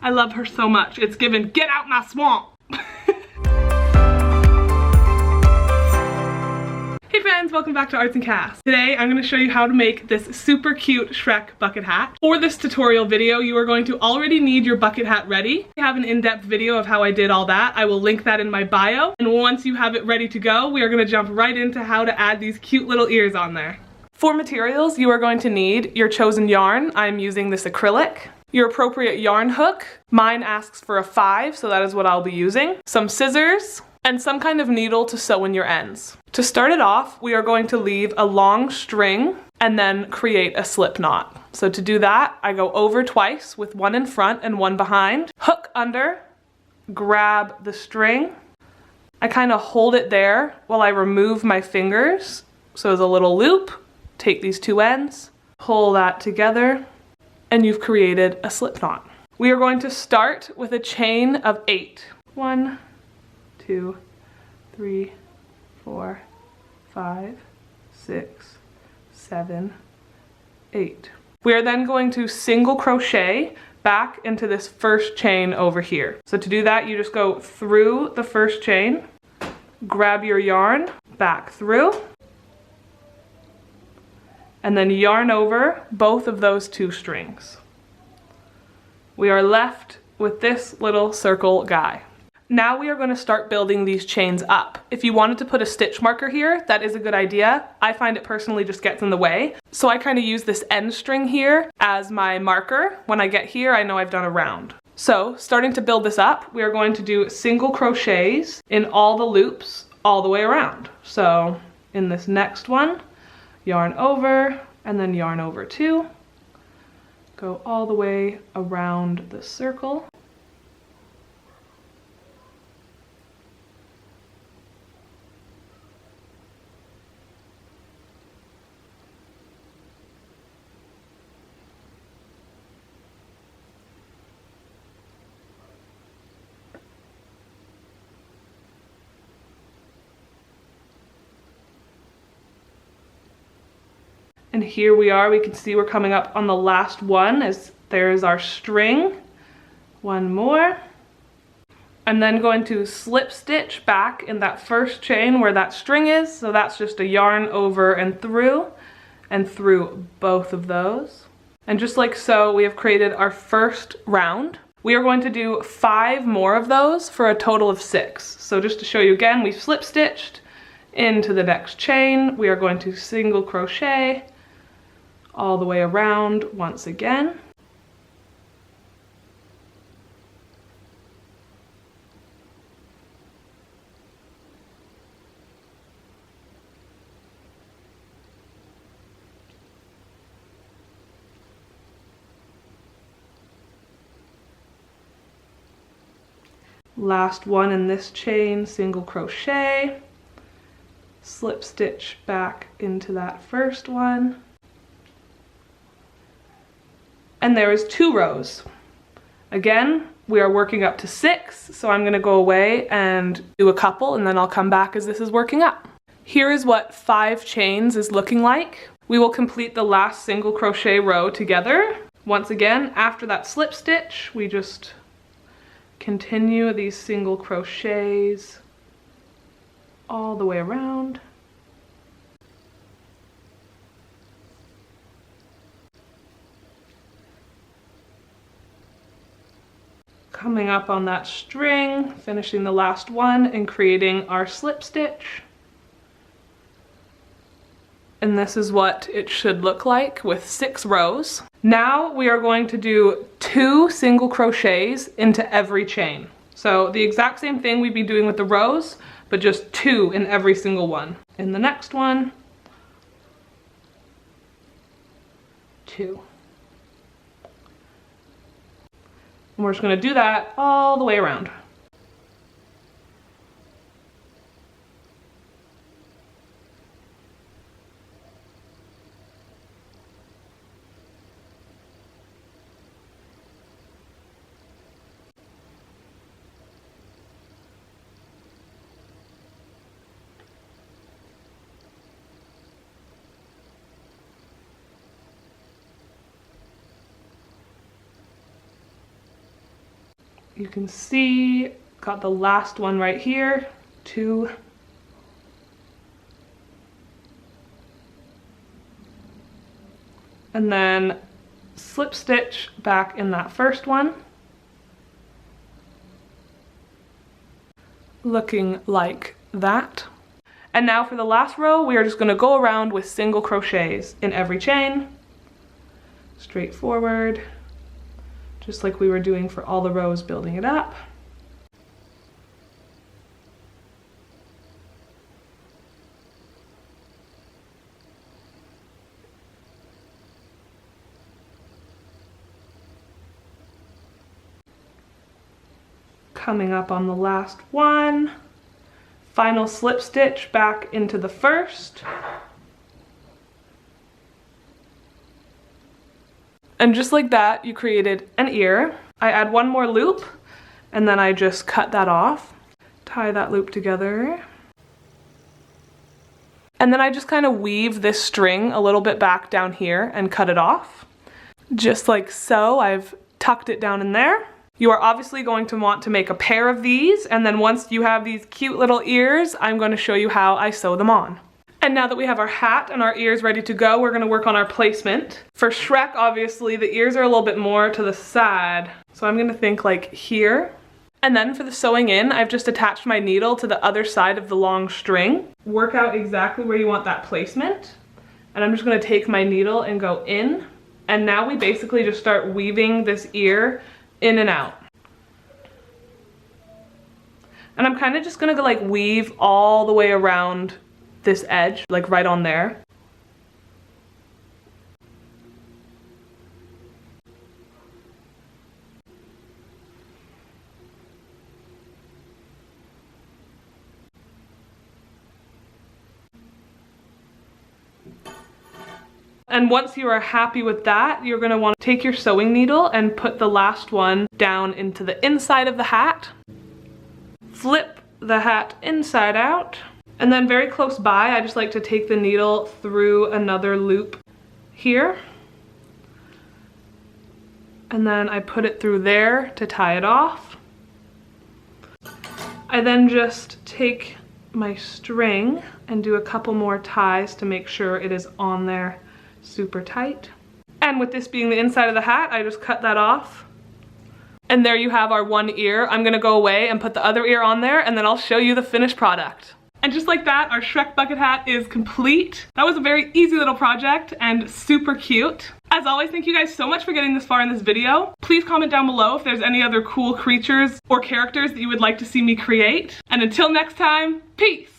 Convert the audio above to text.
I love her so much. It's given, get out my swamp. Hey friends, welcome back to Arts and Crafts. Today I'm going to show you how to make this super cute Shrek bucket hat. For this tutorial video, you are going to already need your bucket hat ready. I have an in-depth video of how I did all that. I will link that in my bio. And once you have it ready to go, we are going to jump right into how to add these cute little ears on there. For materials, you are going to need your chosen yarn. I'm using this acrylic. Your appropriate yarn hook. Mine asks for a 5, so that is what I'll be using. Some scissors, and some kind of needle to sew in your ends. To start it off, we are going to leave a long string and then create a slip knot. So to do that, I go over twice with one in front and one behind. Hook under, grab the string. I kind of hold it there while I remove my fingers. So as a little loop, take these two ends, pull that together, and you've created a slip knot. We are going to start with a chain of 8. 1, 2, 3, 4, 5, 6, 7, 8. We are then going to single crochet back into this first chain over here. So to do that, you just go through the first chain, grab your yarn, back through, and then yarn over both of those two strings. We are left with this little circle guy. Now we are going to start building these chains up. If you wanted to put a stitch marker here, that is a good idea. I find it personally just gets in the way. So I kind of use this end string here as my marker. When I get here, I know I've done a round. So starting to build this up, we are going to do single crochets in all the loops all the way around. So in this next one, yarn over and then yarn over 2. Go all the way around the circle. And here we are, we can see we're coming up on the last one as there's our string. One more. And then going to slip stitch back in that first chain where that string is. So that's just a yarn over and through both of those. And just like so, we have created our first round. We are going to do 5 more of those for a total of 6. So just to show you again, we've slip stitched into the next chain. We are going to single crochet all the way around once again. Last one in this chain, single crochet, slip stitch back into that first one. And there is 2 rows. Again, we are working up to 6, so I'm gonna go away and do a couple and then I'll come back as this is working up. Here is what 5 chains is looking like. We will complete the last single crochet row together. Once again, after that slip stitch, we just continue these single crochets all the way around. Coming up on that string, finishing the last one and creating our slip stitch. And this is what it should look like with 6 rows. Now we are going to do 2 single crochets into every chain. So the exact same thing we'd be doing with the rows, but just 2 in every single one. In the next one, 2. And we're just going to do that all the way around. You can see, got the last one right here, 2. And then slip stitch back in that first one. Looking like that. And now for the last row, we are just going to go around with single crochets in every chain. Straightforward, just like we were doing for all the rows building it up. Coming up on the last one, final slip stitch back into the first. And just like that, you created an ear. I add one more loop, and then I just cut that off. Tie that loop together. And then I just kind of weave this string a little bit back down here and cut it off. Just like so, I've tucked it down in there. You are obviously going to want to make a pair of these, and then once you have these cute little ears, I'm going to show you how I sew them on. And now that we have our hat and our ears ready to go, we're going to work on our placement. For Shrek, obviously, the ears are a little bit more to the side, so I'm going to think like here. And then for the sewing in, I've just attached my needle to the other side of the long string. Work out exactly where you want that placement. And I'm just going to take my needle and go in. And now we basically just start weaving this ear in and out. And I'm kind of just gonna go like weave all the way around this edge, like right on there. And once you are happy with that, you're going to want to take your sewing needle and put the last one down into the inside of the hat. Flip the hat inside out. And then very close by, I just like to take the needle through another loop here. And then I put it through there to tie it off. I then just take my string and do a couple more ties to make sure it is on there super tight. And with this being the inside of the hat, I just cut that off. And there you have our one ear. I'm gonna go away and put the other ear on there, and then I'll show you the finished product. And just like that, our Shrek bucket hat is complete. That was a very easy little project and super cute. As always, thank you guys so much for getting this far in this video. Please comment down below if there's any other cool creatures or characters that you would like to see me create. And until next time, peace!